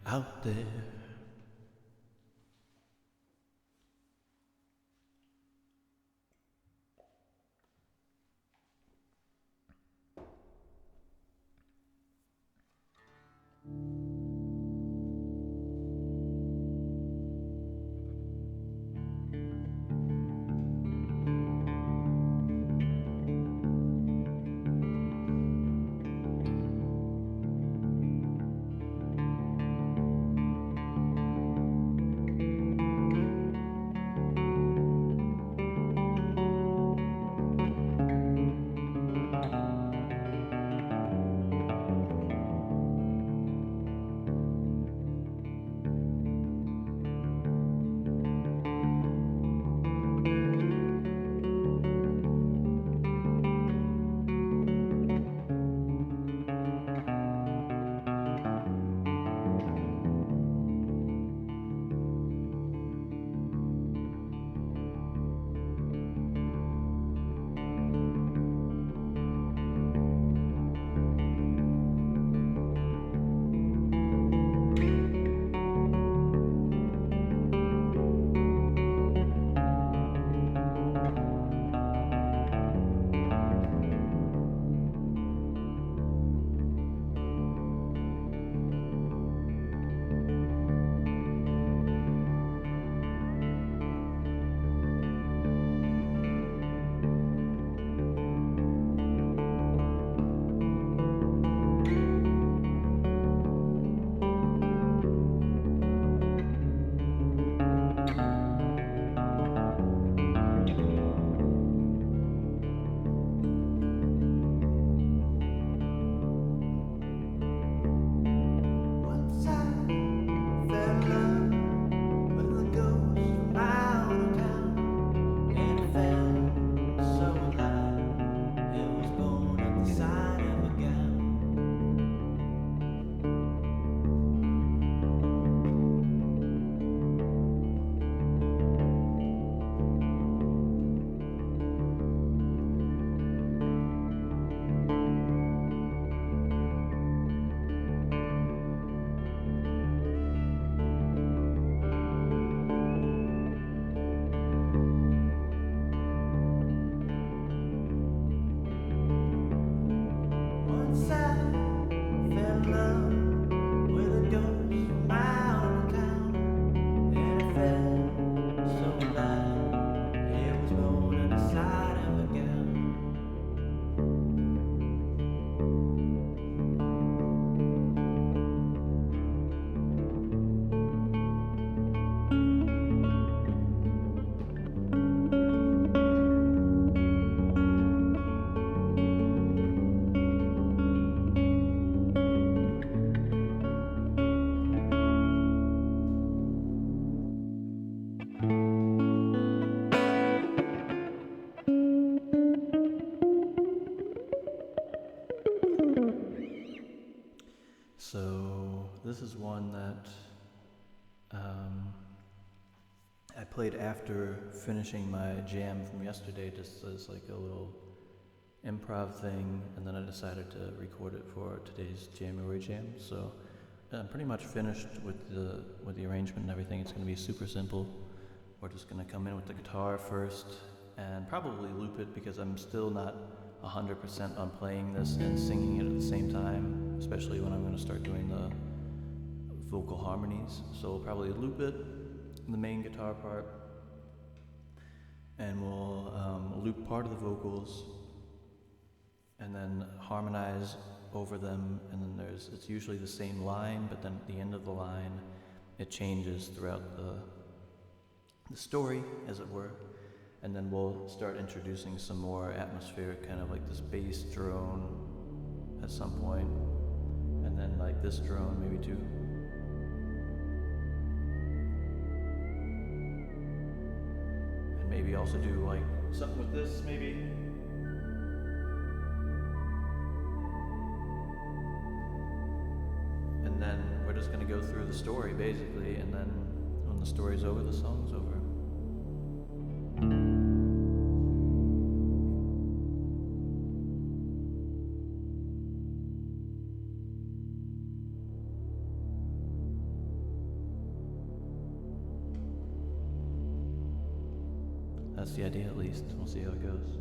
out there. So this is one that I played after finishing my jam from yesterday, just as like a little improv thing, and then I decided to record it for today's January jam. So I'm pretty much finished with the arrangement and everything. It's going to be super simple. We're just going to come in with the guitar first and probably loop it because I'm still not 100% on playing this and singing it at the same time, especially when I'm going to start doing the vocal harmonies. So we'll probably loop it, the main guitar part, and we'll loop part of the vocals and then harmonize over them, and then it's usually the same line, but then at the end of the line it changes throughout the story, as it were. And then we'll start introducing some more atmospheric, kind of like this bass drone at some point, and then like this drone maybe too. And maybe also do like something with this maybe. And then we're just gonna go through the story basically, and then when the story's over, the song's over. That's the idea, at least. We'll see how it goes.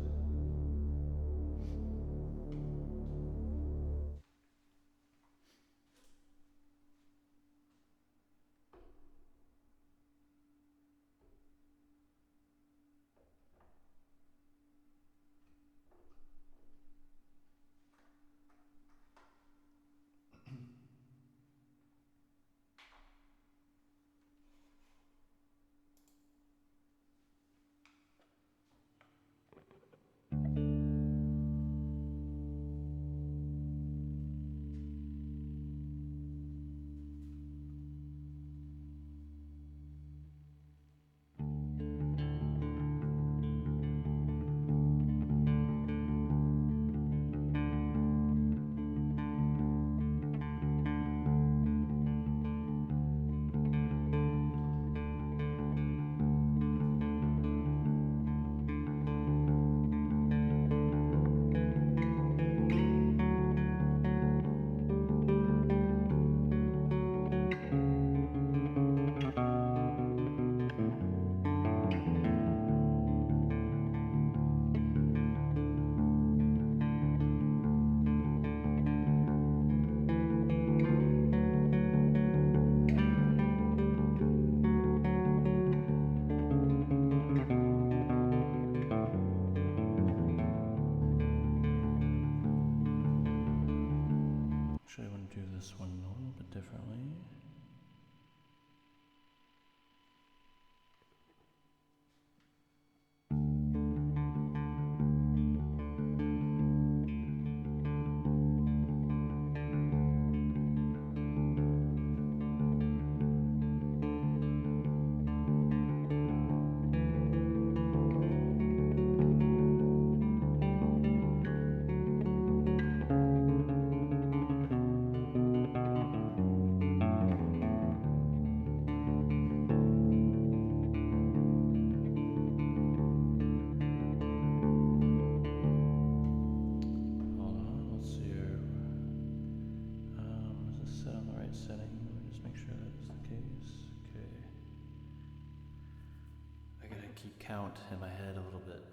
Actually, I want to do this one a little bit differently. Keep count in my head a little bit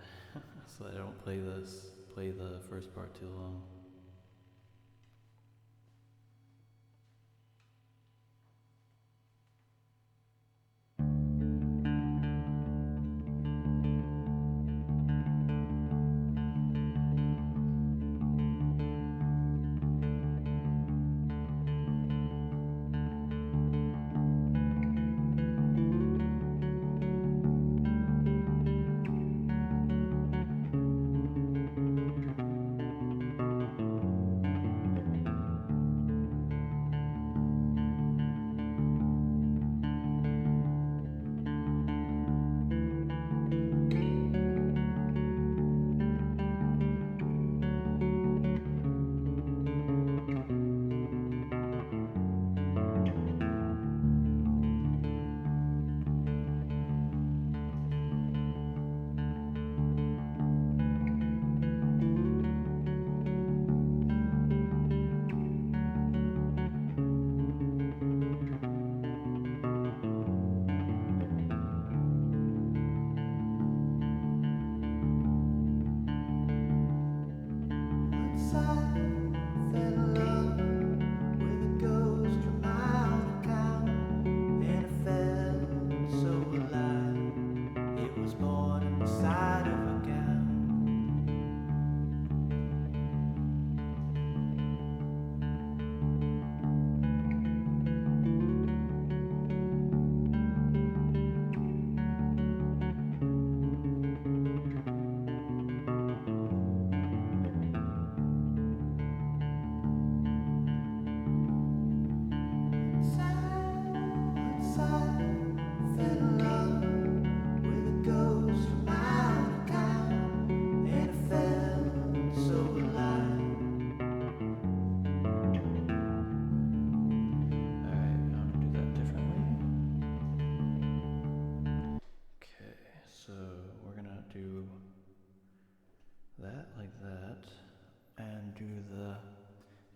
so I don't play the first part too long.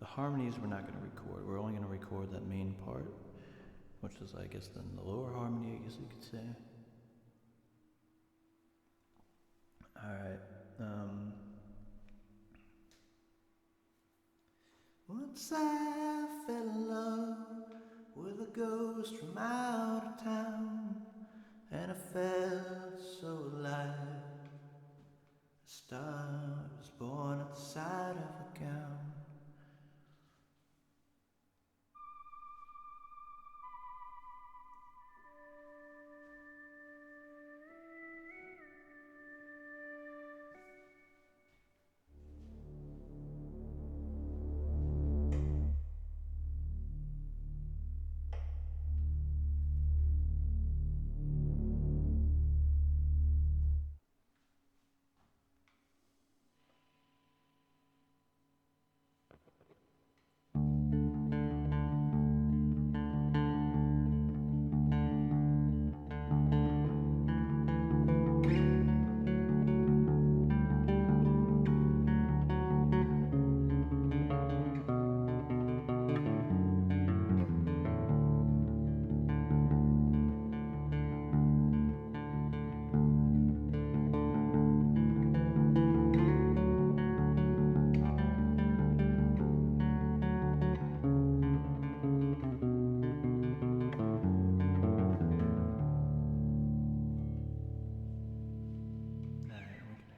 Harmonies we're not going to record. We're only going to record that main part, which is, I guess, then the lower harmony, I guess you could say. Alright. Once I fell in love with a ghost from out of town, and I felt so alive. A star was born at the side of a gown.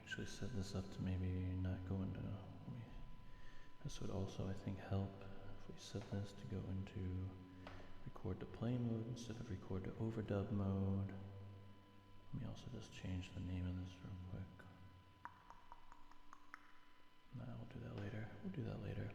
Actually set this up to maybe not go into. This would also, I think, help if we set this to go into record to play mode instead of record to overdub mode. Let me also just change the name of this real quick. No, we'll do that later. We'll do that later.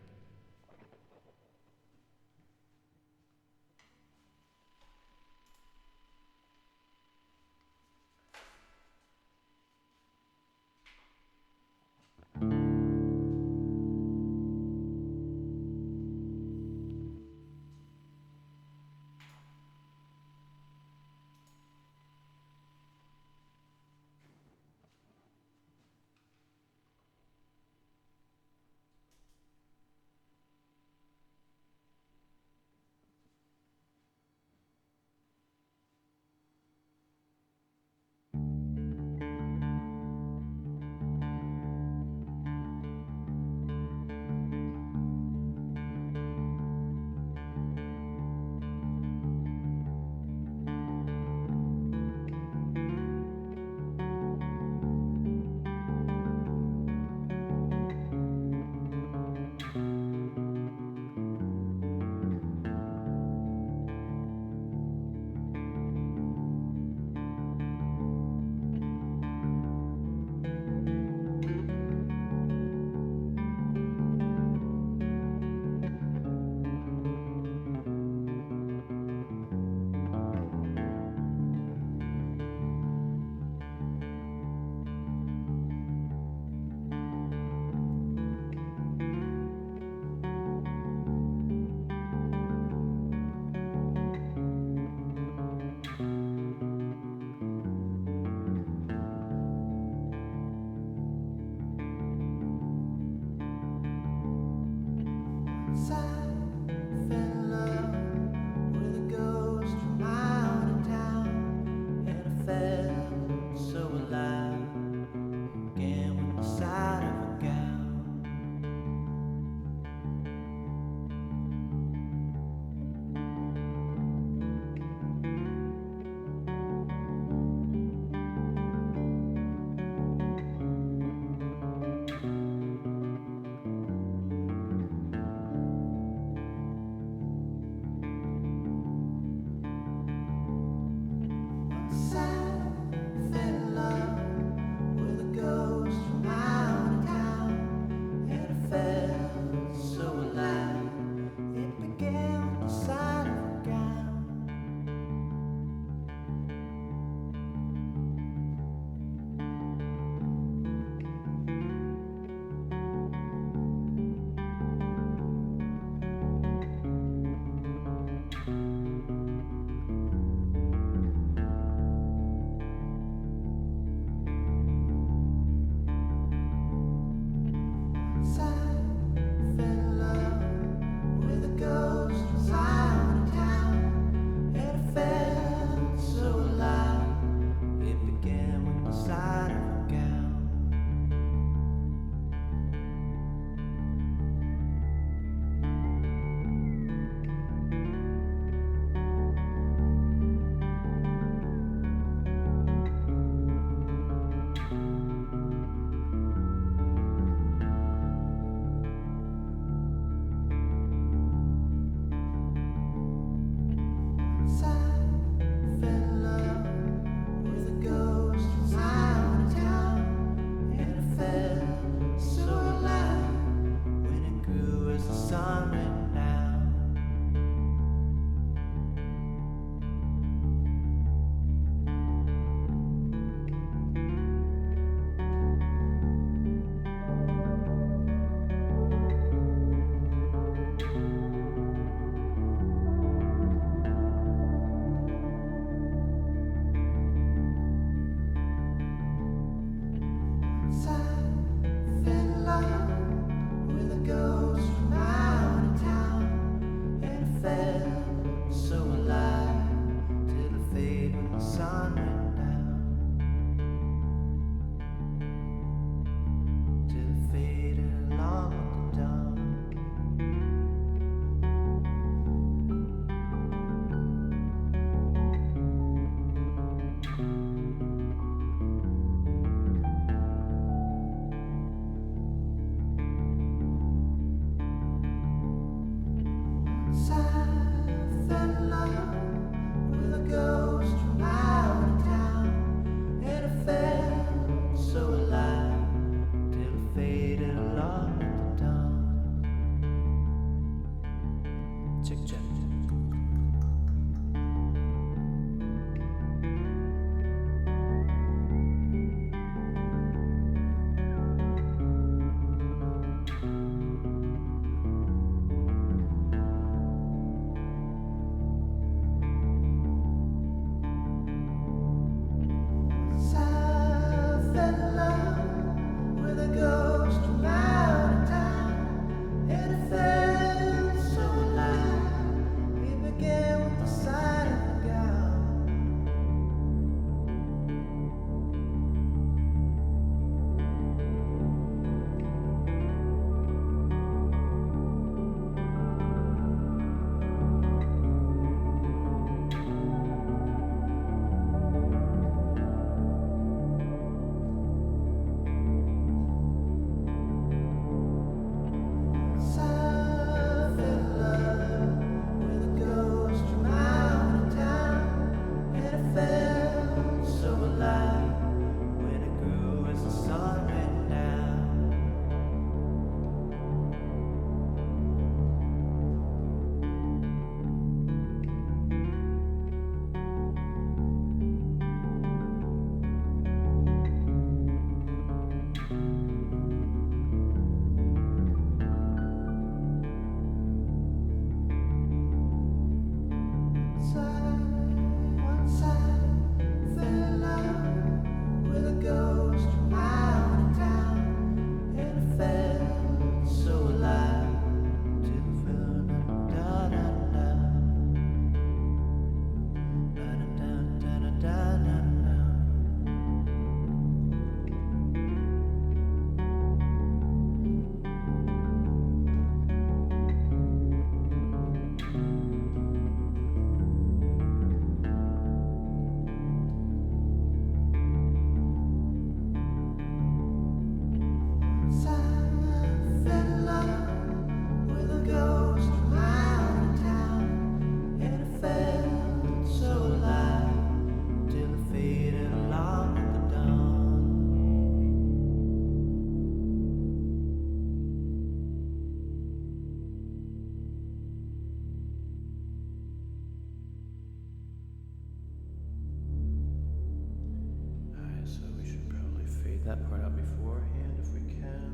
that part out beforehand if we can.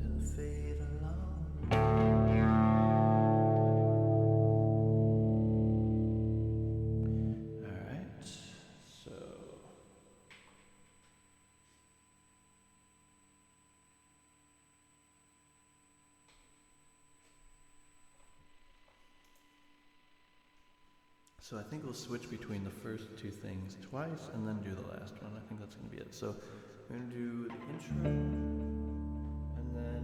To fade along. Alright, so I think we'll switch between the first two things twice and then do the last one. I think that's going to be it. So we're going to do the intro and then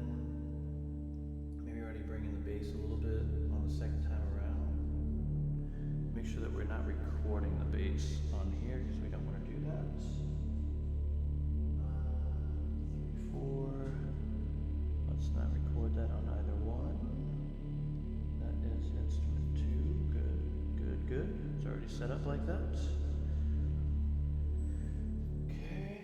maybe already bring in the bass a little bit on the second time around. Make sure that we're not recording the bass on here because we don't want to do that. 3, 4. Let's not record that on either one. That is instrument 2. Good. It's already set up like that. Okay.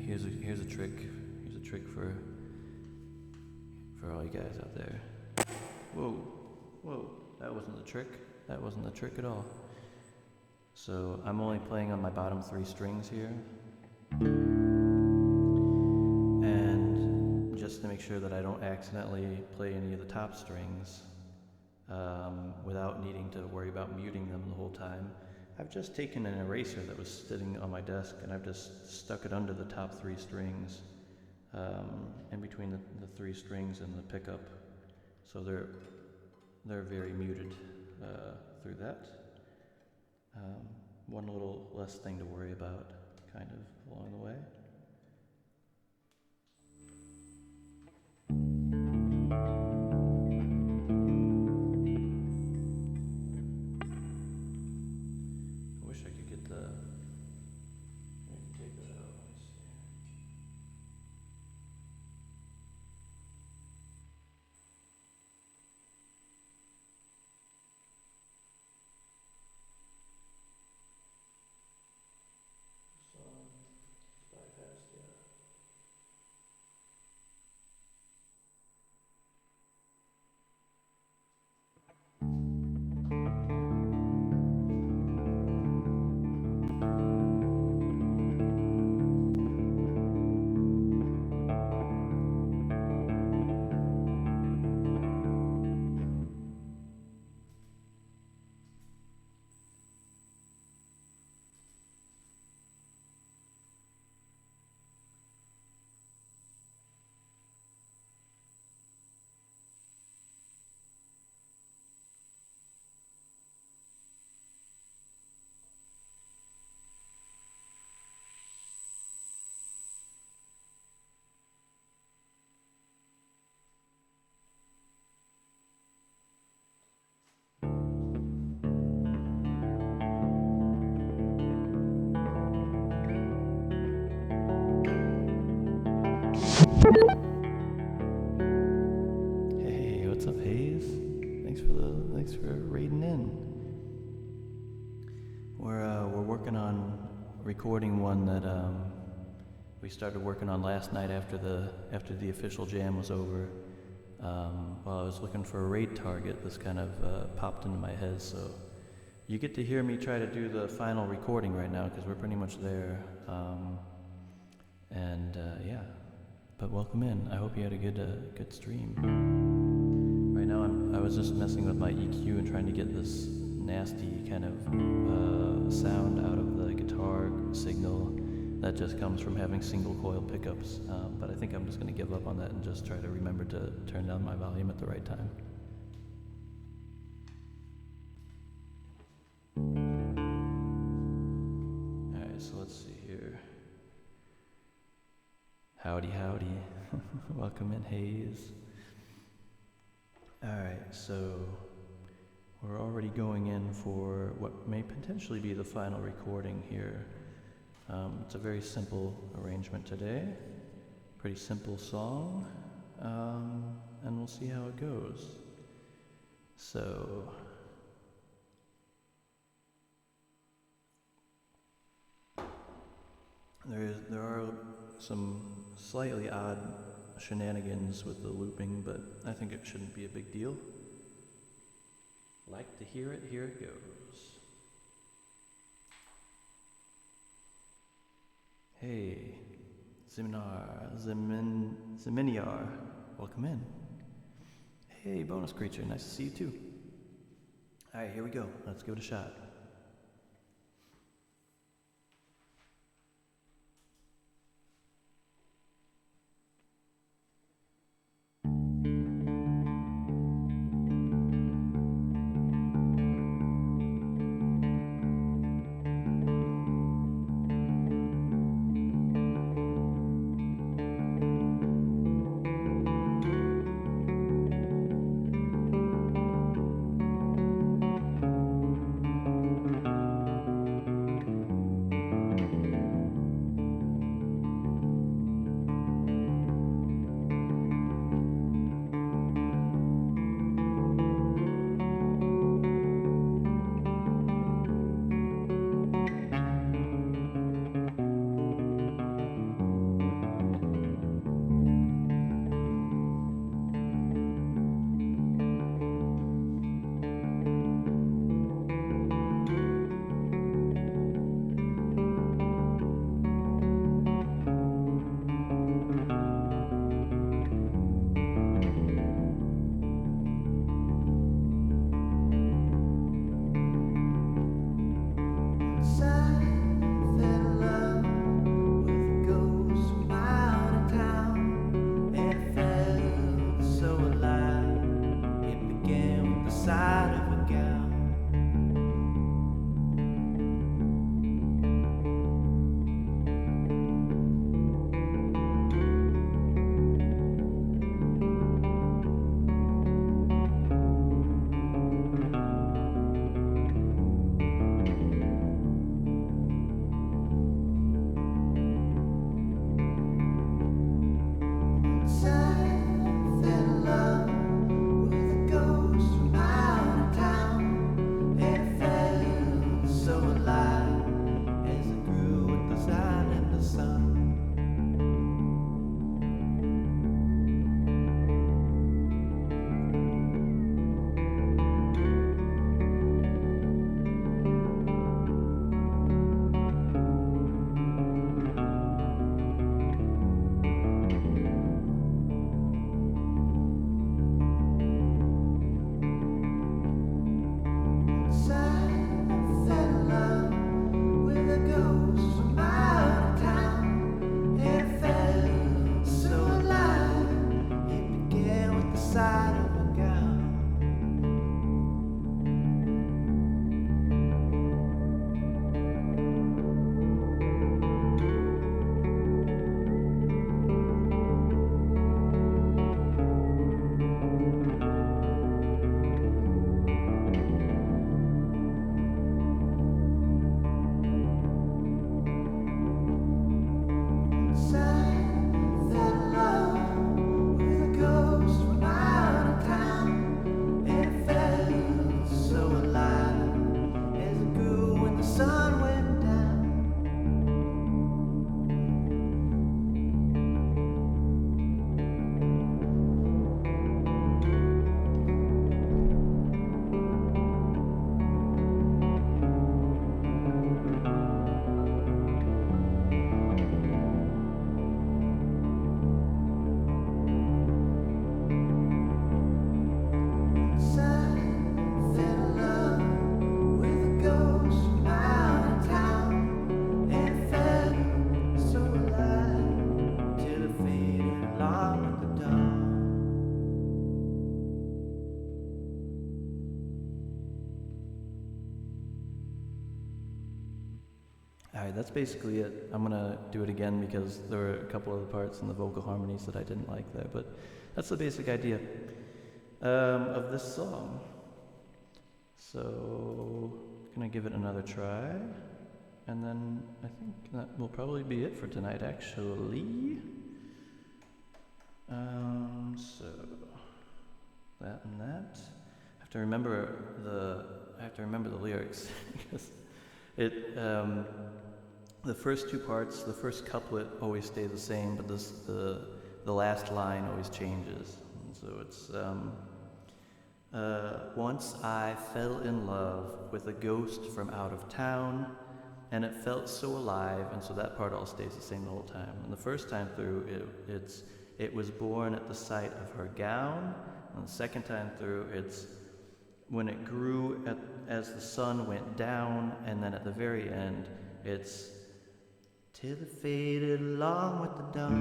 Here's a trick. Here's a trick for all you guys out there. Whoa, that wasn't the trick. That wasn't the trick at all. So I'm only playing on my bottom 3 strings here. And just to make sure that I don't accidentally play any of the top strings without needing to worry about muting them the whole time, I've just taken an eraser that was sitting on my desk and I've just stuck it under the top 3 strings, in between the 3 strings and the pickup, so they're very muted through that. One little less thing to worry about, kind of along the way. Hey, what's up, Hayes? Thanks for raiding in. We're working on recording one that we started working on last night after the official jam was over. While I was looking for a raid target, this kind of popped into my head. So you get to hear me try to do the final recording right now because we're pretty much there. Yeah. But welcome in. I hope you had a good stream. Right now, I was just messing with my EQ and trying to get this nasty kind of sound out of the guitar signal that just comes from having single coil pickups. But I think I'm just going to give up on that and just try to remember to turn down my volume at the right time. Alright, so let's see here. Howdy, howdy. Welcome in, Hayes. Alright, so we're already going in for what may potentially be the final recording here. It's a very simple arrangement today. Pretty simple song. And we'll see how it goes. So there are some slightly odd shenanigans with the looping, but I think it shouldn't be a big deal. Like to hear it, here it goes. Hey, Zeminiar, welcome in. Hey, bonus creature, nice to see you too. Alright, here we go, let's give it a shot. Alright, that's basically it. I'm gonna do it again because there were a couple of the parts in the vocal harmonies that I didn't like there, but that's the basic idea of this song. So, gonna give it another try, and then I think that will probably be it for tonight, actually. So that and that. I have to remember the lyrics because the first two parts, the first couplet always stay the same, but the last line always changes. And so it's once I fell in love with a ghost from out of town, and it felt so alive, and so that part all stays the same the whole time. And the first time through, it was born at the sight of her gown, and the second time through, it's when it grew as the sun went down, and then at the very end, it's till it faded along with the dawn.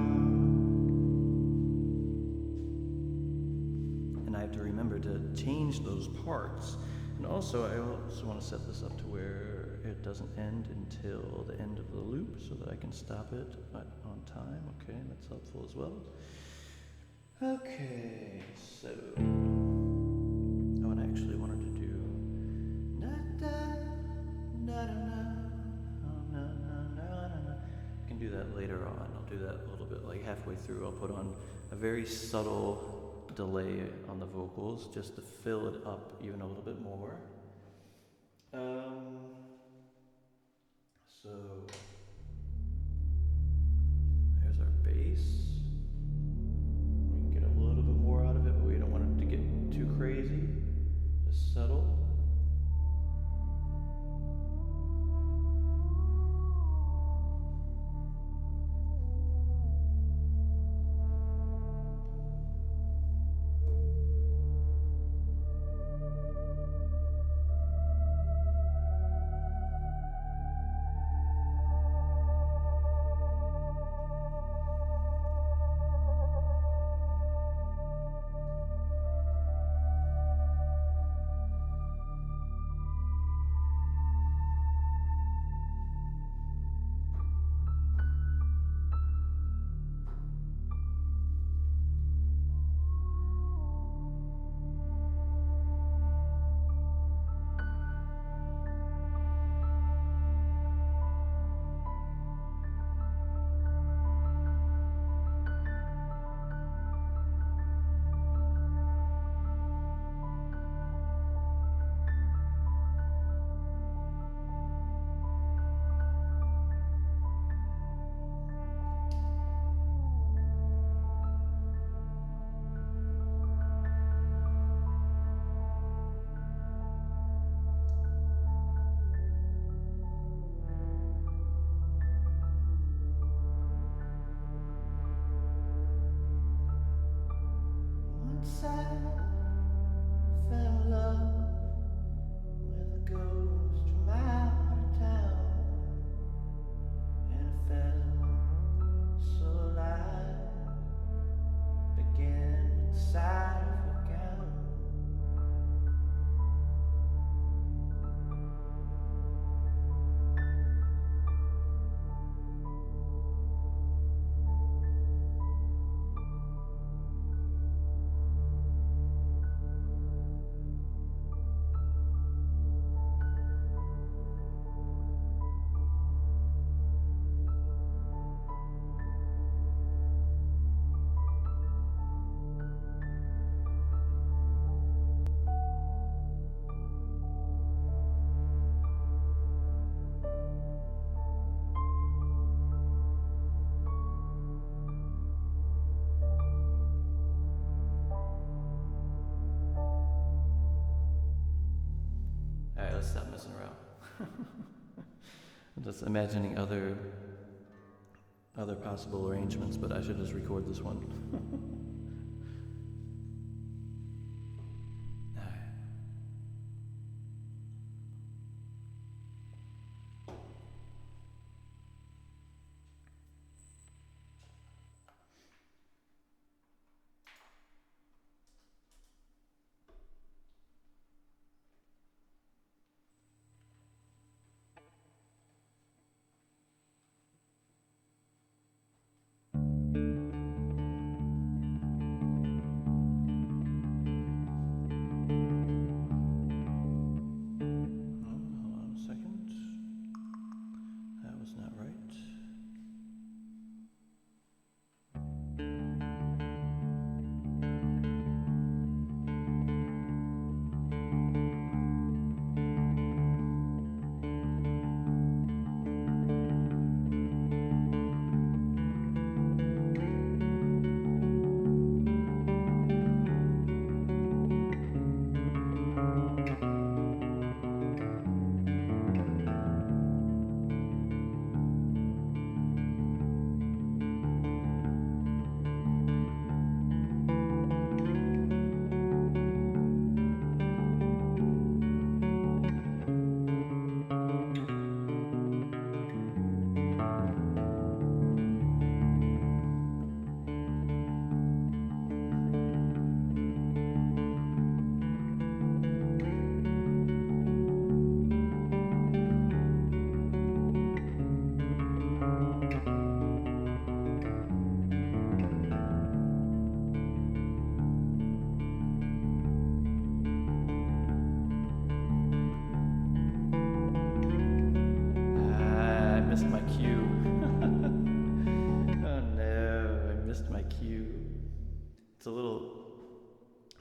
And I have to remember to change those parts. And also, I also want to set this up to where it doesn't end until the end of the loop so that I can stop it on time. Okay, that's helpful as well. Okay, so I actually wanted to do I can do that later on. I'll do that a little bit, like halfway through. I'll put on a very subtle delay on the vocals just to fill it up even a little bit more. So there's our bass. We can get a little bit more out of it, but we don't want it to get too crazy. Just subtle. Once I fell in love with a ghost from out of town, and it felt so alive. Began with the sight of her gown. Alright, let's stop messing around. I'm just imagining other possible arrangements, but I should just record this one. Alright.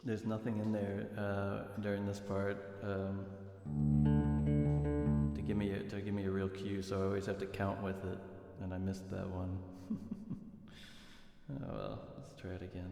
There's nothing in there during this part to give me a real cue, so I always have to count with it, and I missed that one. Oh well, let's try it again.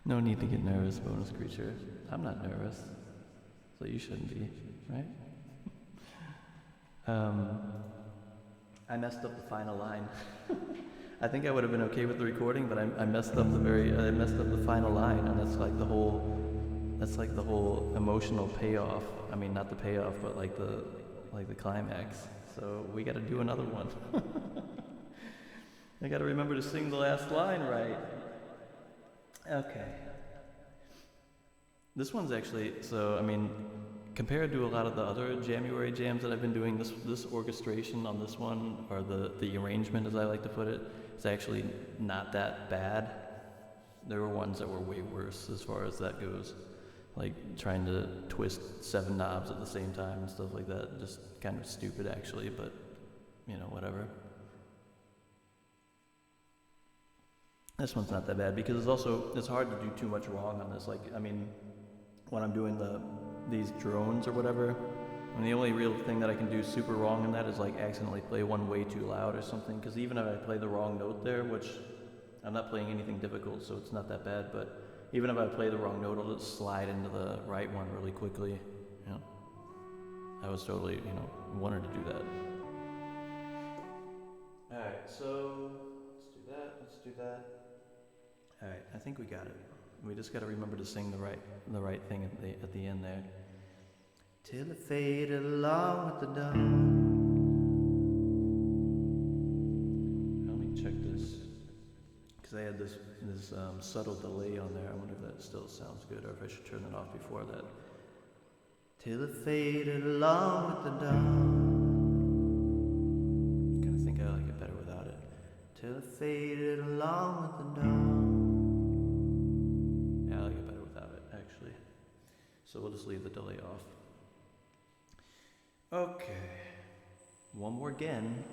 No need to get nervous, bonus creature. I'm not nervous, so you shouldn't be, right? I messed up the final line. I think I would have been okay with the recording, but I messed up I messed up the final line, and that's like the whole emotional payoff. I mean, not the payoff, but like the climax. So we got to do another one. I got to remember to sing the last line right. Okay. This one's actually, so I mean, compared to a lot of the other January jams that I've been doing, this orchestration on this one, or the arrangement as I like to put it, is actually not that bad. There were ones that were way worse as far as that goes. Like trying to twist 7 knobs at the same time and stuff like that. Just kind of stupid actually, but you know, whatever. This one's not that bad because it's hard to do too much wrong on this. Like, I mean, when I'm doing these drones or whatever, and the only real thing that I can do super wrong in that is like accidentally play one way too loud or something. Because even if I play the wrong note there, which I'm not playing anything difficult, so it's not that bad, but even if I play the wrong note, it'll just slide into the right one really quickly. You know, I was totally, you know, wanted to do that. All right, so let's do that. All right, I think we got it. We just got to remember to sing the right thing at the end there. Till it faded along with the dawn. Let me check this, because I had this subtle delay on there. I wonder if that still sounds good, or if I should turn it off before that. Till it faded along with the dawn. I kind of think I like it better without it. Till it faded along with the dawn. Yeah, I like it better without it, actually. So we'll just leave the delay off. Okay. One more again.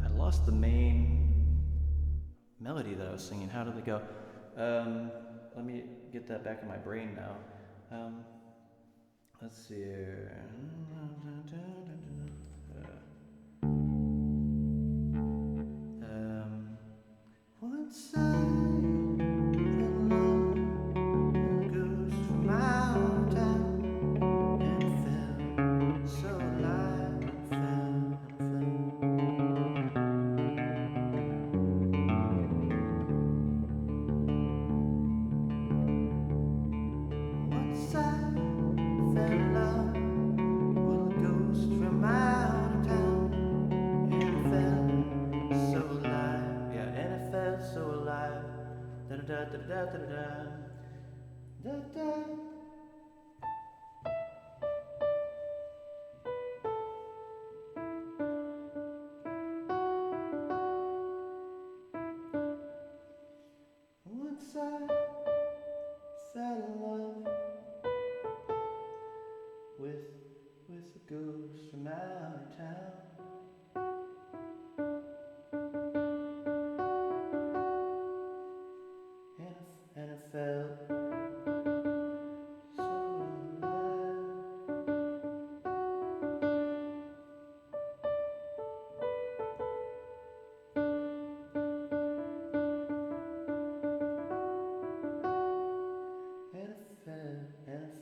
I lost the main melody that I was singing. How did it go? Let me get that back in my brain now. Let's see here. Once I da da da da da da da. Once I fell in love with a ghost from out of town. And I felt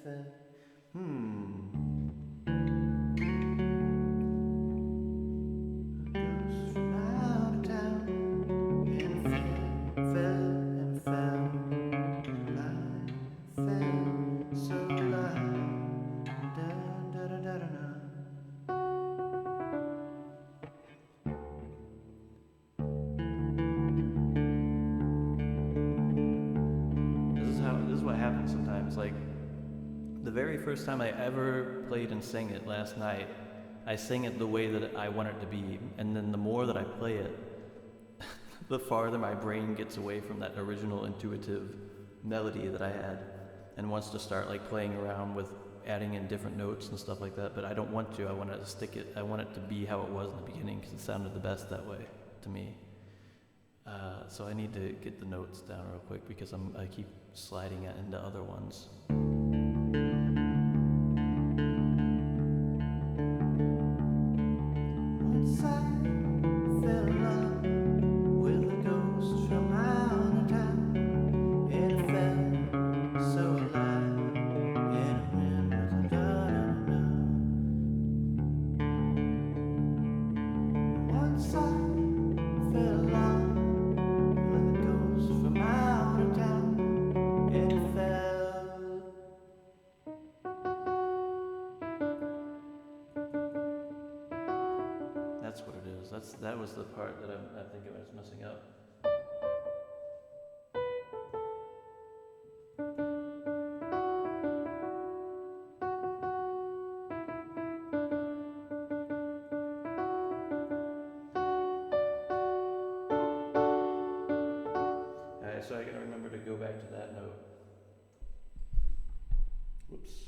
fell. Hmm. A ghost from out of town, and it fell, and it fell, light, fell so light, da da da da da. This is what happens sometimes. Like the very first time I ever played and sang it last night, I sang it the way that I want it to be, and then the more that I play it, the farther my brain gets away from that original intuitive melody that I had, and wants to start like playing around with adding in different notes and stuff like that. But I don't want to. I want to stick it. I want it to be how it was in the beginning because it sounded the best that way to me. So I need to get the notes down real quick because I keep sliding it into other ones. Once I fell in love with a ghost from out of town, and it felt so alive, and it went with a da-da-da-da. Once I fell in love with a ghost from out of town, and it fell. That's what it is. That was the part that I think I was messing up. Alright, so I gotta remember to go back to that note. Whoops.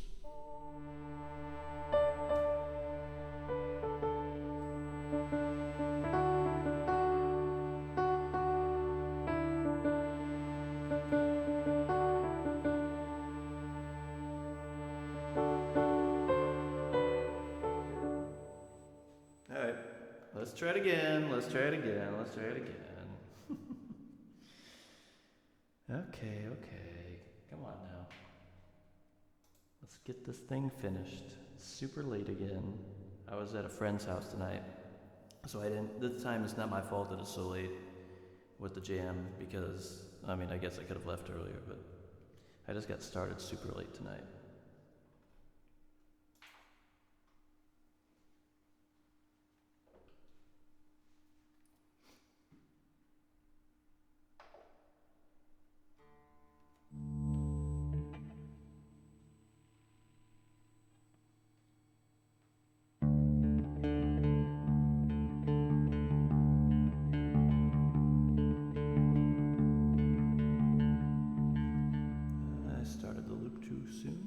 Alright, let's try it again. Let's try it again. Okay. Come on now. Let's get this thing finished. It's super late again. I was at a friend's house tonight, so this time it's not my fault that it's so late with the jam because, I guess I could have left earlier, but I just got started super late tonight. I started the loop too soon.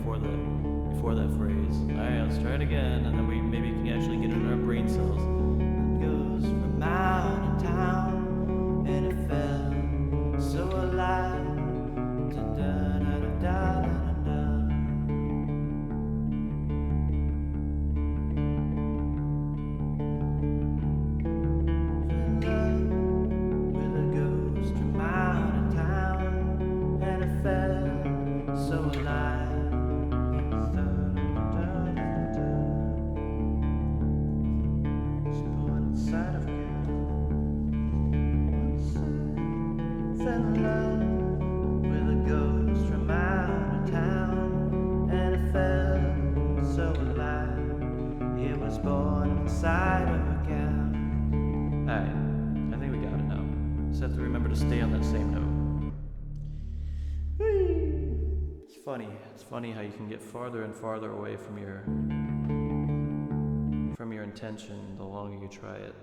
before that phrase. Alright, let's try it again, and then we maybe can actually get it in our brain cells. It goes from out of town, and it felt so alive. Da da da da da da da. In love with a ghost from out of town, and it felt so alive. Side of you, fell in love with a ghost from out of town, and it felt so alive. It was born inside of a gown. Alright, I think we got it now. Just have to remember to stay on that same note. Whee! It's funny how you can get farther and farther away from your intention the longer you try it.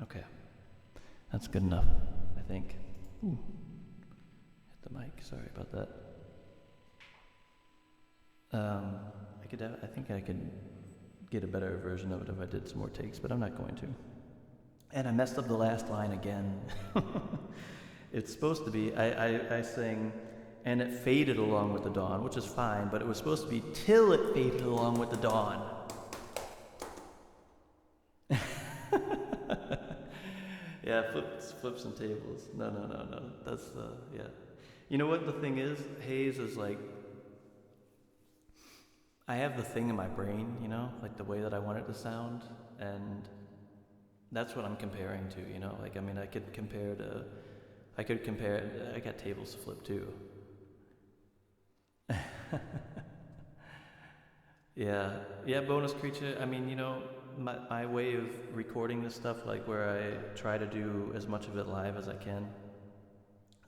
Okay, that's good enough, I think. Ooh. Hit the mic, sorry about that. I think I could get a better version of it if I did some more takes, but I'm not going to. And I messed up the last line again. It's supposed to be, I sang, and it faded along with the dawn, which is fine, but it was supposed to be till it faded along with the dawn. Yeah, flip some tables. No. That's yeah. You know what the thing is? Haze is like, I have the thing in my brain, you know, like the way that I want it to sound, and that's what I'm comparing to, you know. Like, I mean, I got tables to flip too. Yeah, bonus creature. I mean, you know, my way of recording this stuff, like where I try to do as much of it live as I can.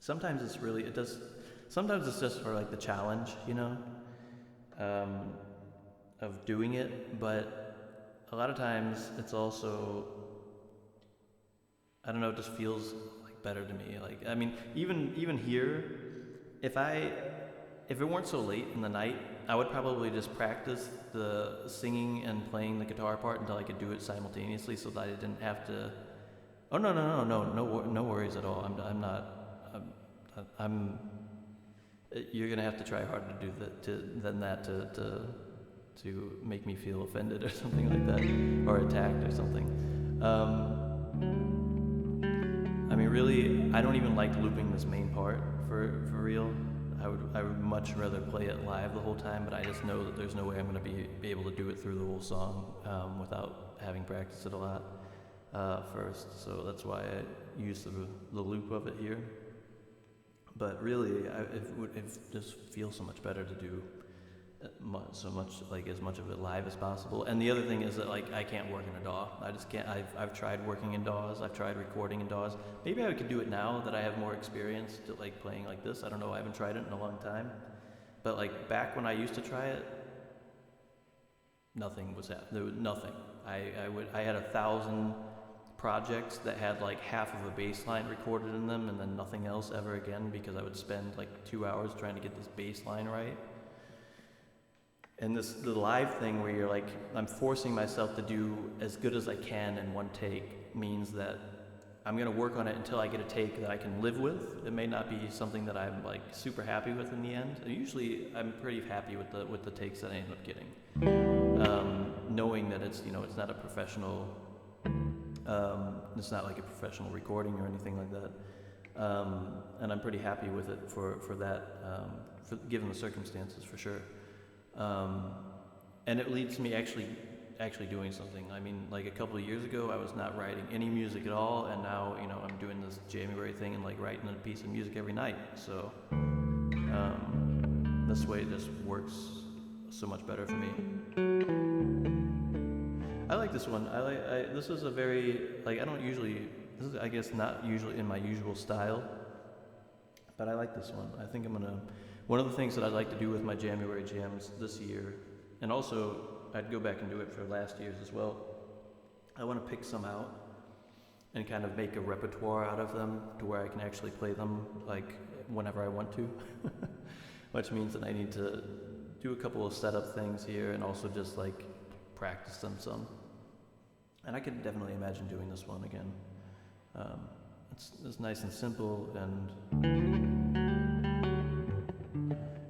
Sometimes it's just for like the challenge, you know, of doing it. But a lot of times it's also, I don't know, it just feels like better to me. Like, I mean, even here, if it weren't so late in the night, I would probably just practice the singing and playing the guitar part until I could do it simultaneously, so that I didn't have to. Oh no worries at all. I'm not. You're gonna have to try harder to do that to make me feel offended or something like that, or attacked or something. I mean, really, I don't even like looping this main part for real. I would much rather play it live the whole time, but I just know that there's no way I'm going to be able to do it through the whole song without having practiced it a lot first. So that's why I use the loop of it here. But really, it just feels so much better to do so much, like as much of it live as possible. And the other thing is that like I can't work in a DAW. I just can't. I've tried working in DAWs. I've tried recording in DAWs. Maybe I could do it now that I have more experience to like playing like this. I don't know. I haven't tried it in a long time. But like back when I used to try it, nothing was happening. There was nothing. I had 1,000 projects that had like half of a bass line recorded in them and then nothing else ever again, because I would spend like 2 hours trying to get this bass line right. And the live thing where you're like, I'm forcing myself to do as good as I can in one take means that I'm gonna work on it until I get a take that I can live with. It may not be something that I'm like super happy with in the end. And usually I'm pretty happy with the takes that I end up getting. Knowing that it's not a professional, it's not like a professional recording or anything like that. And I'm pretty happy with it for that, given the circumstances, for sure. And it leads to me actually doing something. I mean, like a couple of years ago, I was not writing any music at all, and now, I'm doing this January thing and like writing a piece of music every night. So, this way it just works so much better for me. I like this one. This is a very, like, this is, I guess, not usually in my usual style, but I like this one. I think one of the things that I'd like to do with my January jams this year, and also I'd go back and do it for last year's as well, I want to pick some out and kind of make a repertoire out of them to where I can actually play them like whenever I want to, which means that I need to do a couple of setup things here and also just like practice them some. And I could definitely imagine doing this one again. It's nice and simple, and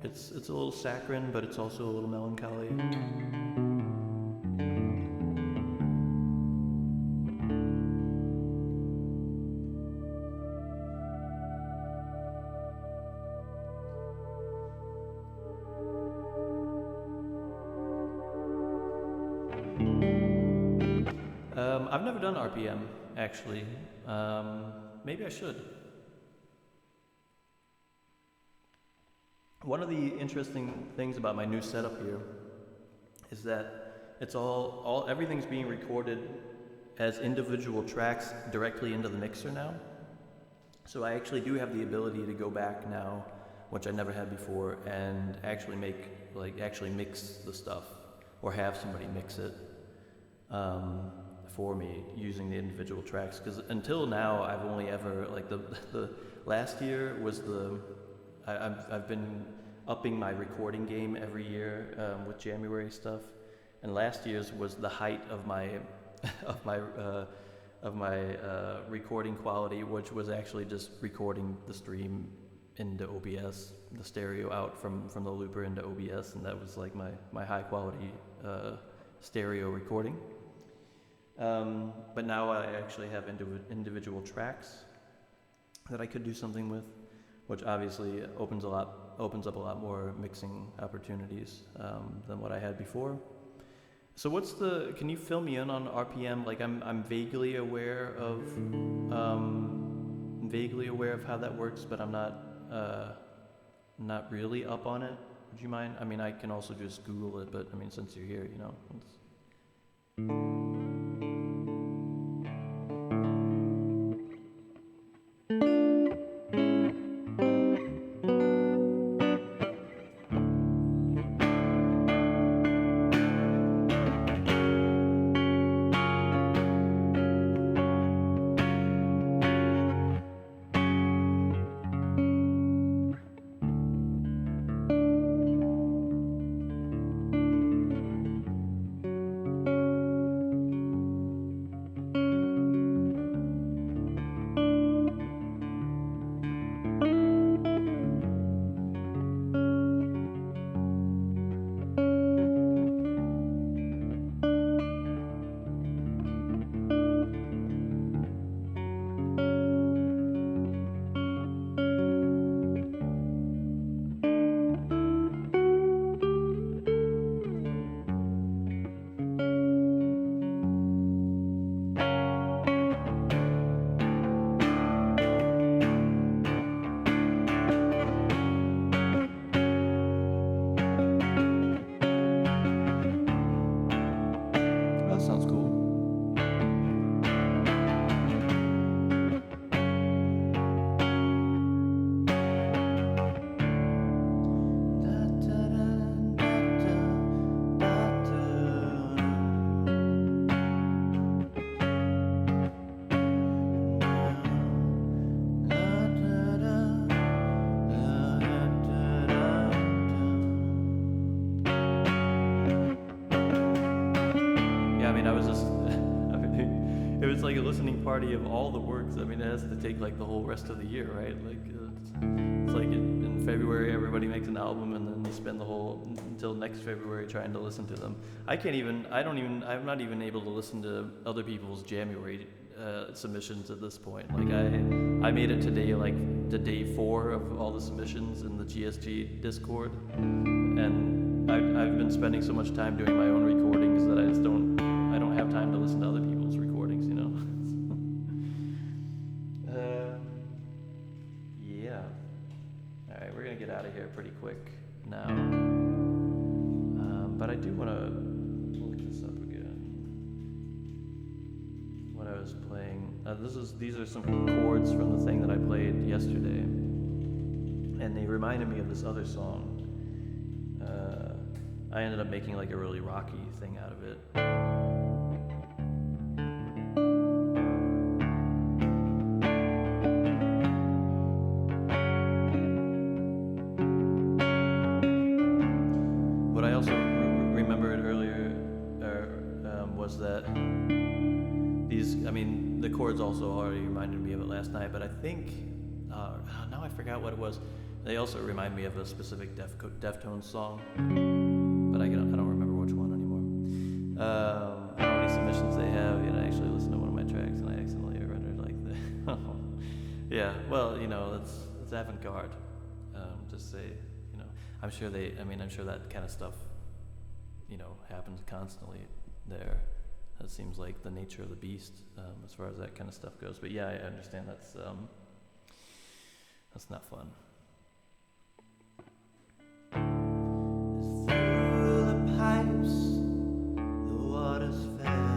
it's a little saccharine, but it's also a little melancholy. I've never done RPM, actually. Maybe I should. One of the interesting things about my new setup here is that it's everything's being recorded as individual tracks directly into the mixer now. So I actually do have the ability to go back now, which I never had before, and actually mix the stuff, or have somebody mix it for me using the individual tracks, because until now I've only ever like the last year was I've been upping my recording game every year with January stuff, and last year's was the height of my of my recording quality, which was actually just recording the stream into OBS, the stereo out from the looper into OBS, and that was like my high quality stereo recording. But now I actually have individual tracks that I could do something with, which obviously opens up a lot more mixing opportunities than what I had before. So can you fill me in on RPM? Like I'm vaguely aware of how that works, but I'm not really up on it. Would you mind? I mean, I can also just Google it, but I mean, since you're here, that sounds cool. It was like a listening party of all the works. I mean, it has to take like the whole rest of the year, right? Like it's like in February everybody makes an album, and then you spend the whole until next February trying to listen to them. I'm not even able to listen to other people's January submissions at this point. Like I made it today, like to day 4 of all the submissions in the GSG Discord, and I've been spending so much time doing my own recordings that I don't have time to listen to other people's recordings, yeah. All right, we're gonna get out of here pretty quick now, but I do want to look this up again. What I was playing. These are some chords from the thing that I played yesterday, and they reminded me of this other song. I ended up making like a really rocky thing out of it. What I also remembered earlier was that the chords also already reminded me of it last night, but I think, now I forgot what it was. They also remind me of a specific Deftones song, but I don't remember which one anymore. How many submissions they have? I actually listened to one of my tracks and I accidentally rendered like that. Yeah, well, it's avant-garde. Just say, I'm sure that kind of stuff, happens constantly there. That seems like the nature of the beast as far as that kind of stuff goes. But yeah, I understand that's not fun. Through the pipes, the waters fell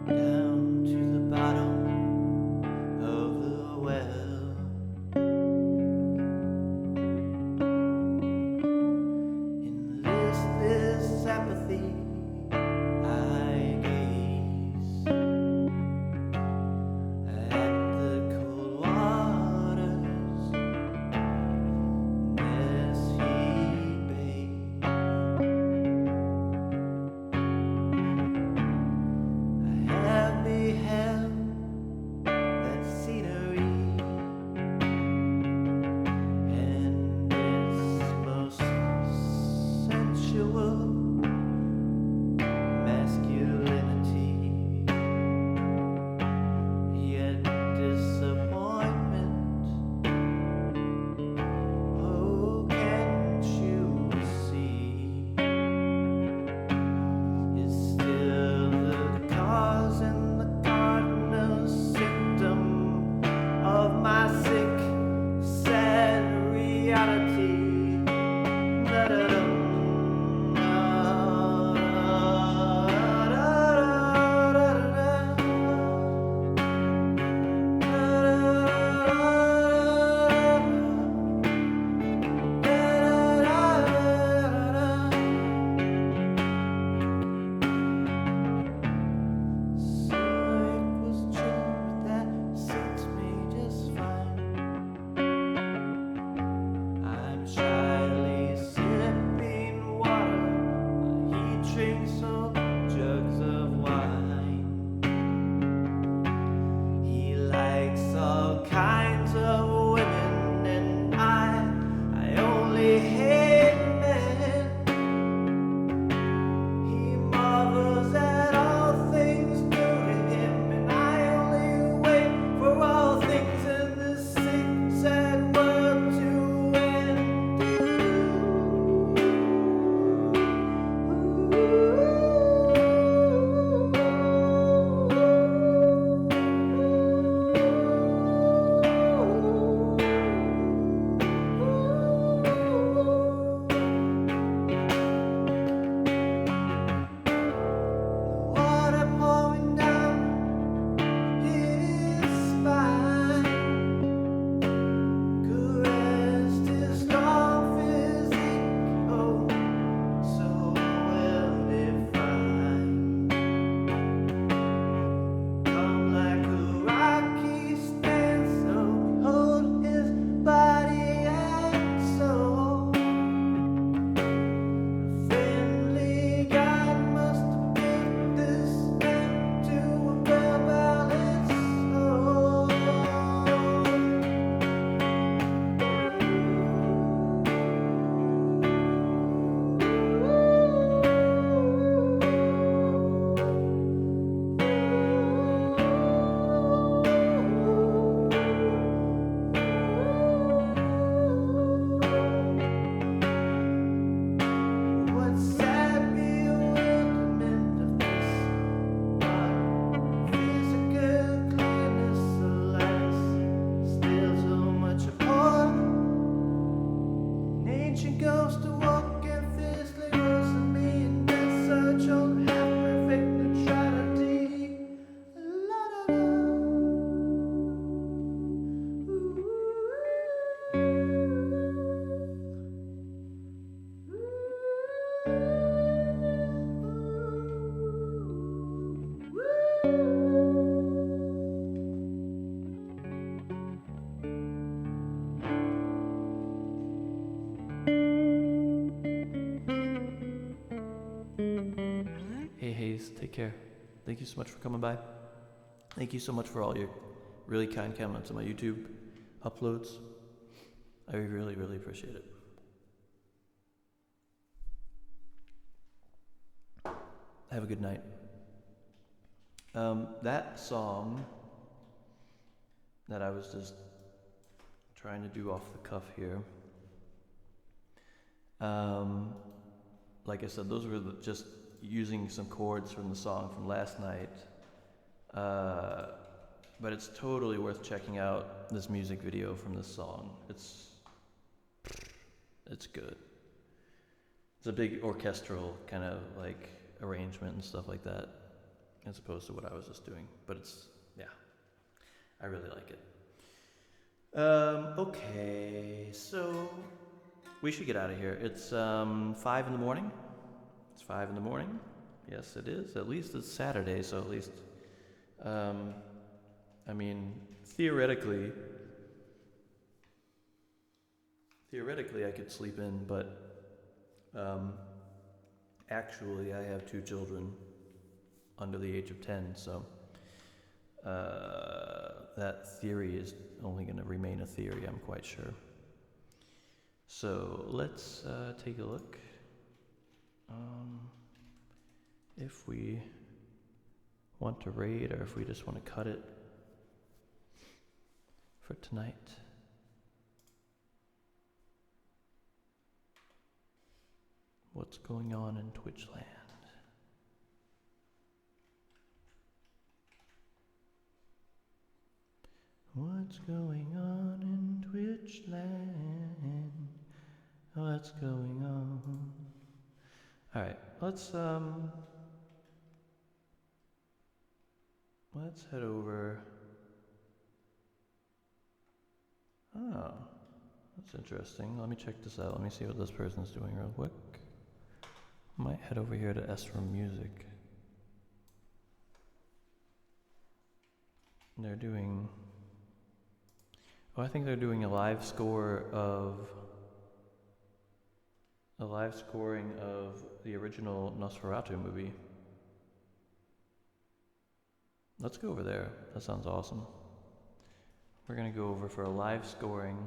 down to the bottom of the well. In this ancient ghost awoken fiercely roasting me in death search on half-perfect neutrality. La-da-da. Hey Hayes, take care. Thank you so much for coming by. Thank you so much for all your really kind comments on my YouTube uploads. I really, really appreciate it. Have a good night. That song that I was just trying to do off the cuff here, like I said, those were just using some chords from the song from last night. But it's totally worth checking out this music video from this song. It's good. It's a big orchestral kind of like arrangement and stuff like that, as opposed to what I was just doing. But I really like it. Okay, so we should get out of here. It's 5 in the morning. It's 5 in the morning. Yes, it is. At least it's Saturday, so at least, I mean, theoretically I could sleep in, but actually I have 2 children under the age of 10, so that theory is only going to remain a theory, I'm quite sure. So let's take a look. If we want to raid or if we just want to cut it for tonight. What's going on in Twitch land? What's going on in Twitch land? What's going on? Alright, let's head over. Oh, that's interesting. Let me check this out. Let me see what this person's doing real quick. Might head over here to Esrom Music. They're doing... Oh, I think they're doing a live scoring of the original Nosferatu movie. Let's go over there. That sounds awesome. We're gonna go over for a live scoring.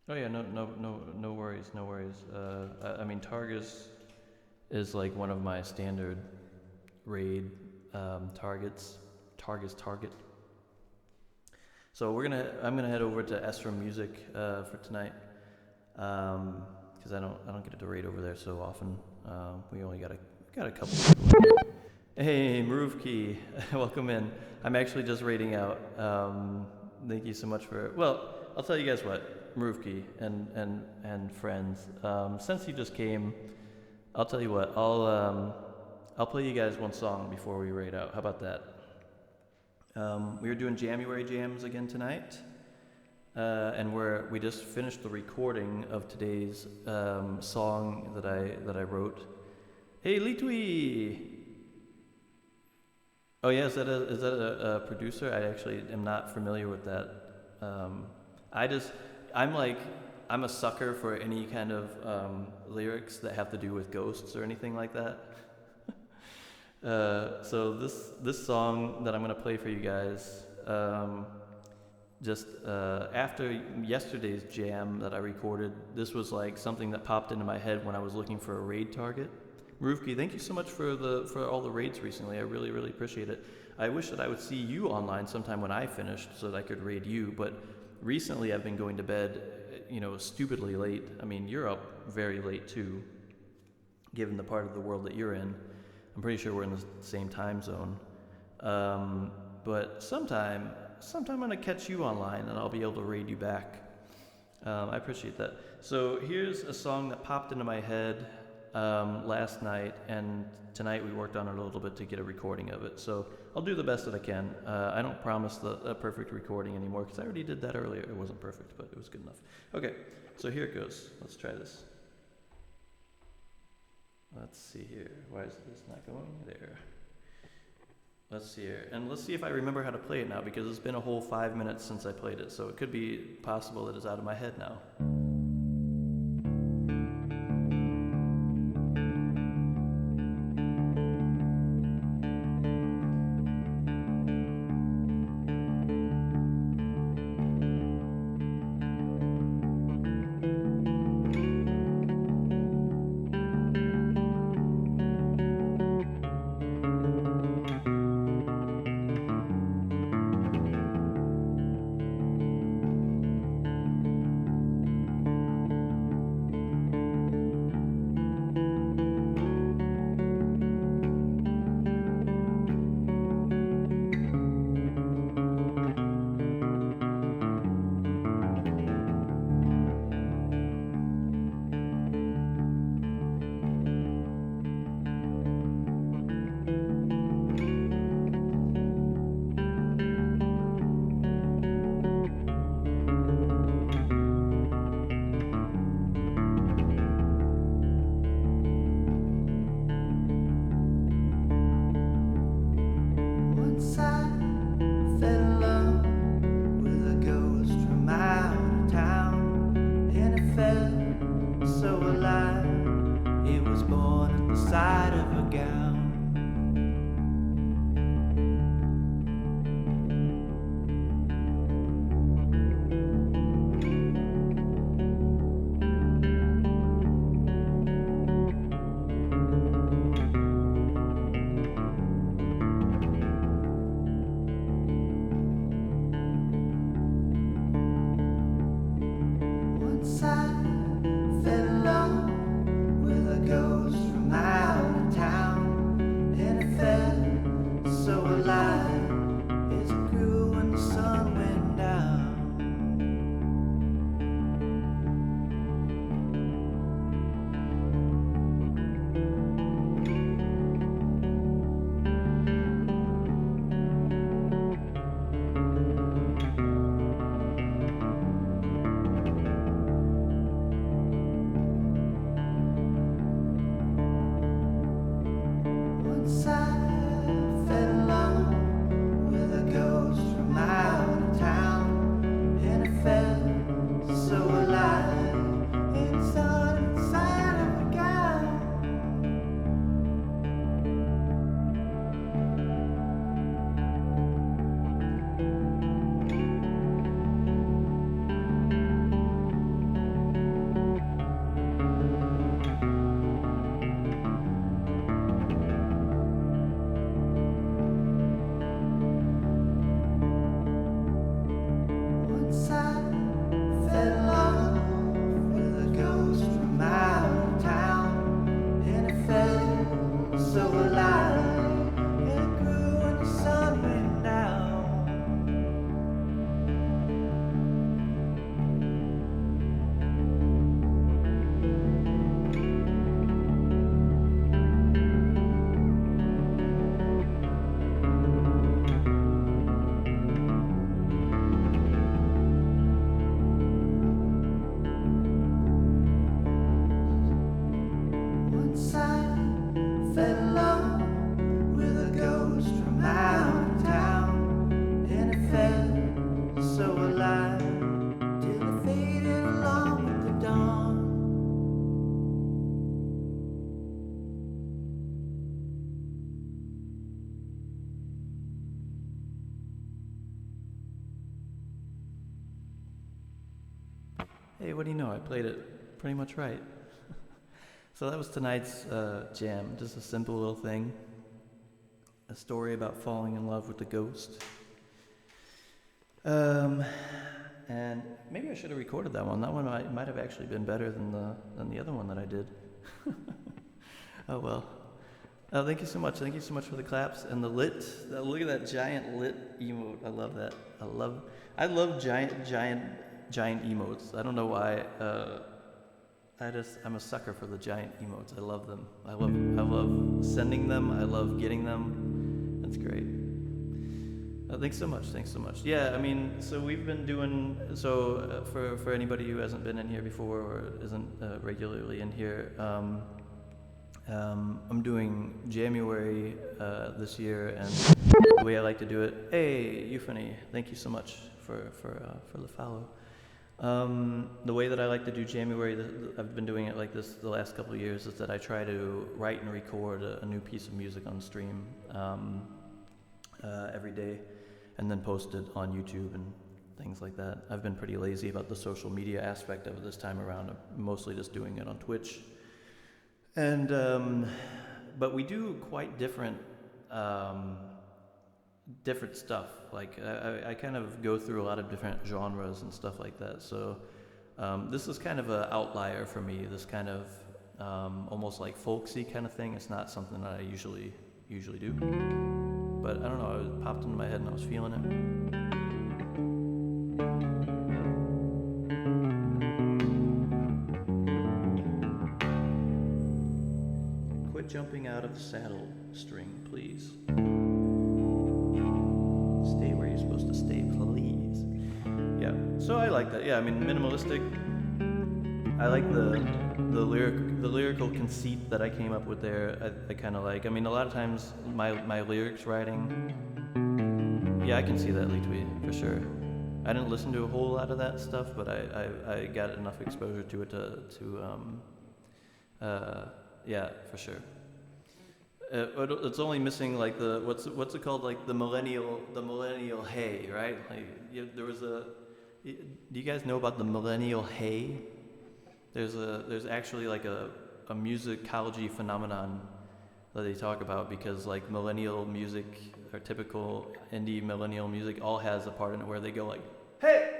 Oh yeah, no worries. I mean, Targus is like one of my standard raid targets. Target. So I'm gonna head over to Esrom Music for tonight, because I don't get to raid over there so often. We only got a couple people here. Hey, Maruvki, welcome in. I'm actually just raiding out. Thank you so much for. Well, I'll tell you guys what, Maruvki and friends. Since you just came, I'll tell you what. I'll play you guys one song before we raid out. How about that? We are doing January jams again tonight, and we just finished the recording of today's song that I wrote. Hey, Litwi! Oh yeah, is that a producer? I actually am not familiar with that. I'm a sucker for any kind of lyrics that have to do with ghosts or anything like that. So this song that I'm gonna play for you guys, just after yesterday's jam that I recorded, this was like something that popped into my head when I was looking for a raid target. Maruvki, thank you so much for all the raids recently. I really, really appreciate it. I wish that I would see you online sometime when I finished so that I could raid you, but recently I've been going to bed, stupidly late. I mean, you're up very late too, given the part of the world that you're in. I'm pretty sure we're in the same time zone. But sometime sometime I'm going to catch you online and I'll be able to raid you back. I appreciate that. So here's a song that popped into my head last night, and tonight we worked on it a little bit to get a recording of it. So I'll do the best that I can. I don't promise a perfect recording anymore because I already did that earlier. It wasn't perfect, but it was good enough. Okay, so here it goes. Let's try this. Let's see here. Why is this not going? There. Let's see here. And let's see if I remember how to play it now, because it's been a whole 5 minutes since I played it, so it could be possible that it's out of my head now. Hey, what do you know? I played it pretty much right. So that was tonight's jam. Just a simple little thing. A story about falling in love with the ghost. And maybe I should have recorded that one. That one might have actually been better than the other one that I did. Oh well. Thank you so much. Thank you so much for the claps and the lit. Look at that giant lit emote. I love that. I love giant emotes. I don't know why. I'm a sucker for the giant emotes. I love them. I love sending them. I love getting them. That's great. Thanks so much. Thanks so much. Yeah, I mean, so we've been doing for anybody who hasn't been in here before or isn't regularly in here. I'm doing January this year, and the way I like to do it. Hey, Euphony, thank you so much for the follow. The way that I like to do January, I've been doing it like this the last couple of years, is that I try to write and record a new piece of music on stream every day, and then post it on YouTube and things like that. I've been pretty lazy about the social media aspect of it this time around. I'm mostly just doing it on Twitch. And but we do quite different stuff. Like I kind of go through a lot of different genres and stuff like that. So this is kind of an outlier for me. This kind of almost like folksy kind of thing. It's not something that I usually do. But I don't know. It popped into my head and I was feeling it. Jumping out of the saddle string, please. Stay where you're supposed to stay, please. Yeah, so I like that. Yeah, I mean, minimalistic. I like the lyrical conceit that I came up with there. I kind of like. I mean, a lot of times my lyrics writing. Yeah, I can see that, Litwi, for sure. I didn't listen to a whole lot of that stuff, but I got enough exposure to it yeah, for sure. It's only missing like the what's it called, like the millennial hay, right? Like there was do you guys know about the millennial hay? There's actually like a musicology phenomenon that they talk about, because like millennial music or typical indie millennial music all has a part in it where they go like, hey.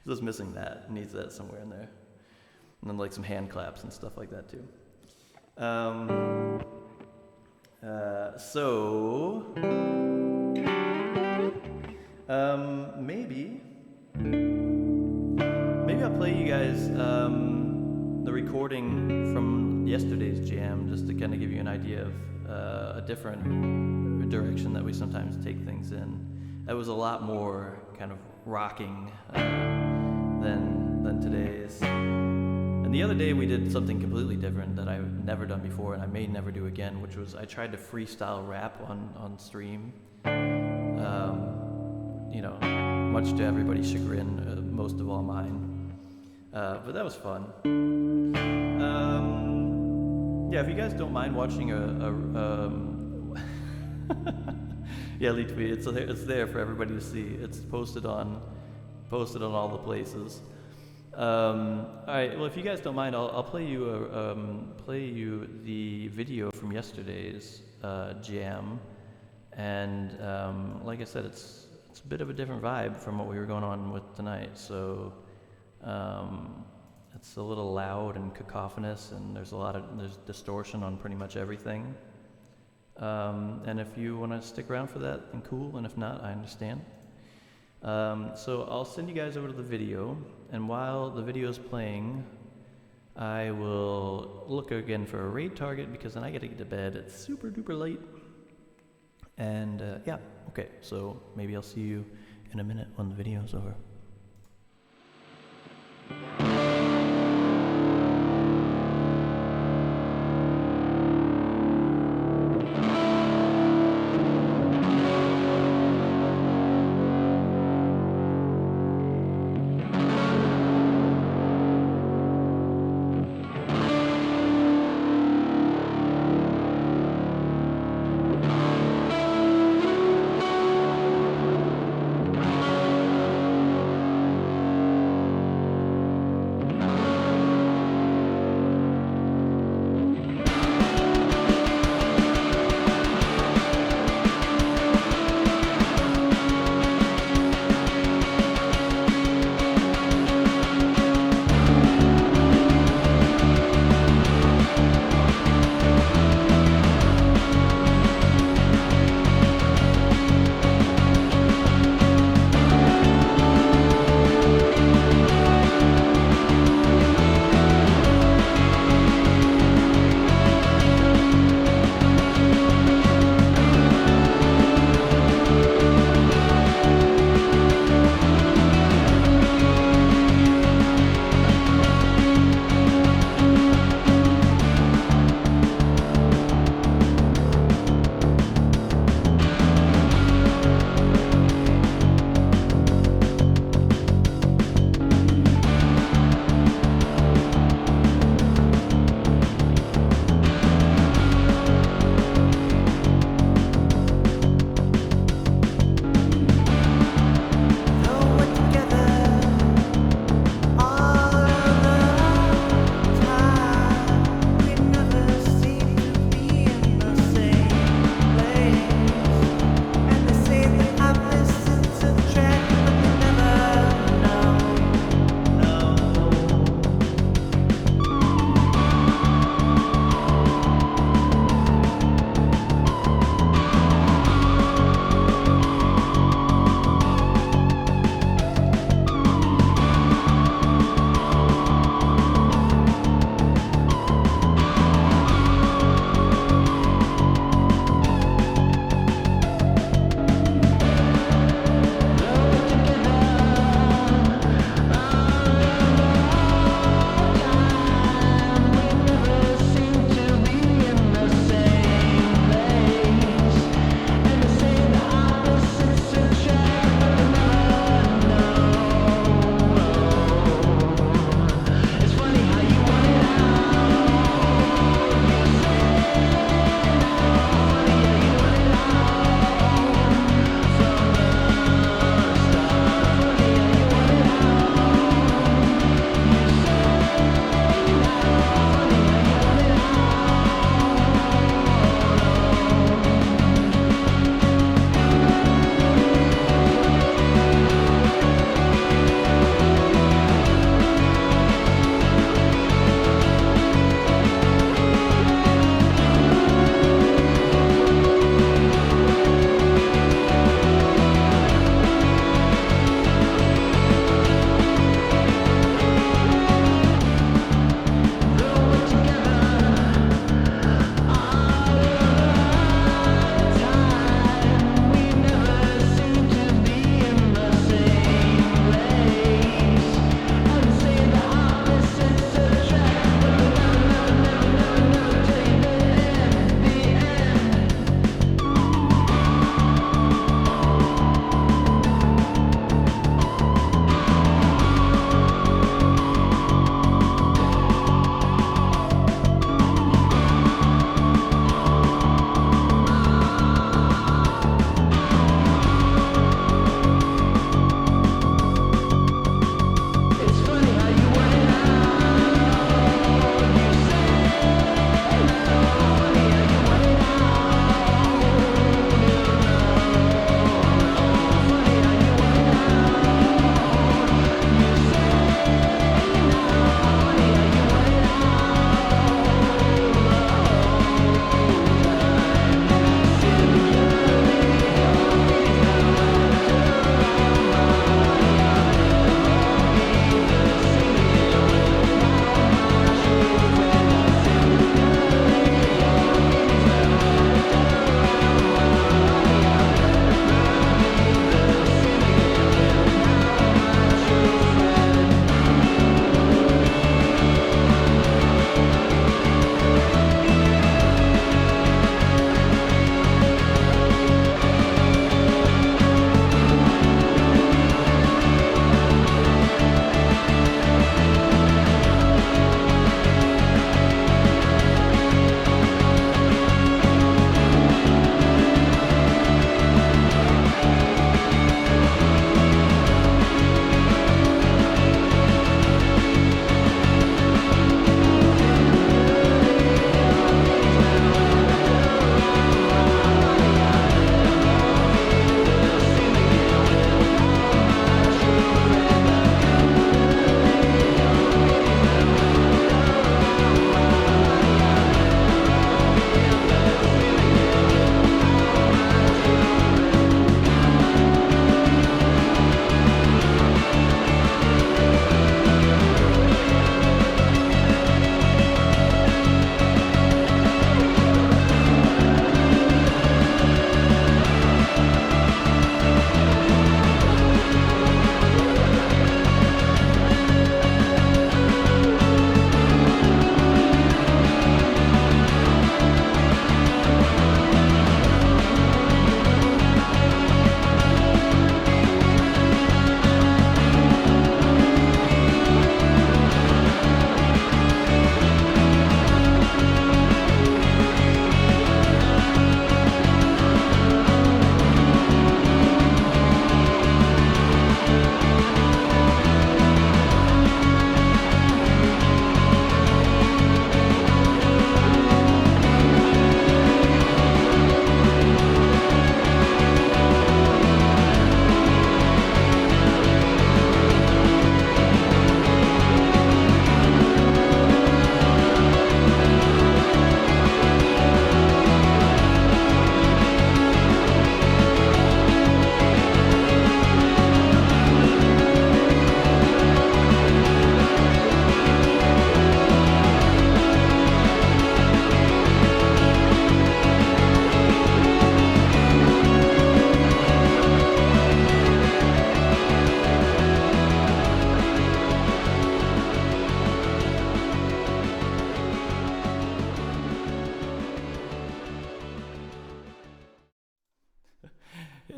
Just missing that. It needs that somewhere in there. And then like some hand claps and stuff like that too. Maybe I'll play you guys the recording from yesterday's jam, just to kind of give you an idea of a different direction that we sometimes take things in. That was a lot more kind of rocking than today's. And the other day we did something completely different that I've never done before, and I may never do again, which was I tried to freestyle rap on stream. You know, much to everybody's chagrin, most of all mine. But that was fun. Yeah, if you guys don't mind watching yeah, Litwi, it's there for everybody to see. It's posted on all the places. All right. Well, if you guys don't mind, I'll play you the video from yesterday's jam, and like I said, it's a bit of a different vibe from what we were going on with tonight. So it's a little loud and cacophonous, and there's distortion on pretty much everything. And if you want to stick around for that, then cool. And if not, I understand. So I'll send you guys over to the video, and while the video is playing, I will look again for a raid target, because then I get to get to bed. It's super duper late. And yeah, okay, so maybe I'll see you in a minute when the video's over.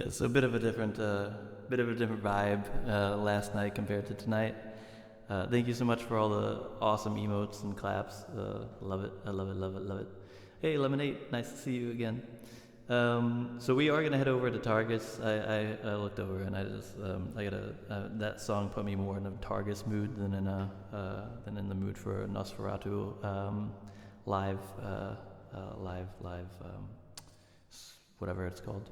Yeah, so a bit of a different vibe last night compared to tonight. Thank you so much for all the awesome emotes and claps. Love it. I love it, love it, love it. Hey, Lemonade, nice to see you again. So we are gonna head over to Targus. I looked over and I just I gotta that song put me more in a Targus mood than in the mood for Nosferatu live whatever it's called.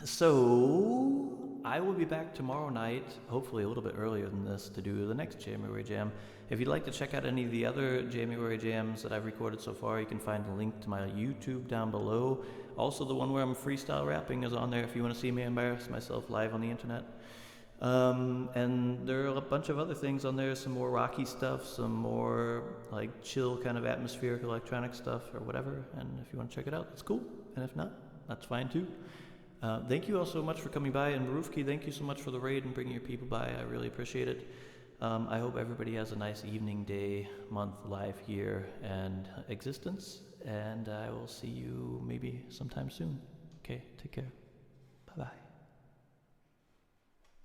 So I will be back tomorrow night, hopefully a little bit earlier than this, to do the next January Jam. If you'd like to check out any of the other January Jams that I've recorded so far, you can find a link to my YouTube down below. Also, the one where I'm freestyle rapping is on there if you want to see me embarrass myself live on the internet. And there are a bunch of other things on there, some more rocky stuff, some more like chill kind of atmospheric electronic stuff or whatever. And if you want to check it out, that's cool. And if not, that's fine too. Thank you all so much for coming by. And Marufki, thank you so much for the raid and bringing your people by. I really appreciate it. I hope everybody has a nice evening, day, month, life, year, and existence. And I will see you maybe sometime soon. Okay, take care. Bye-bye.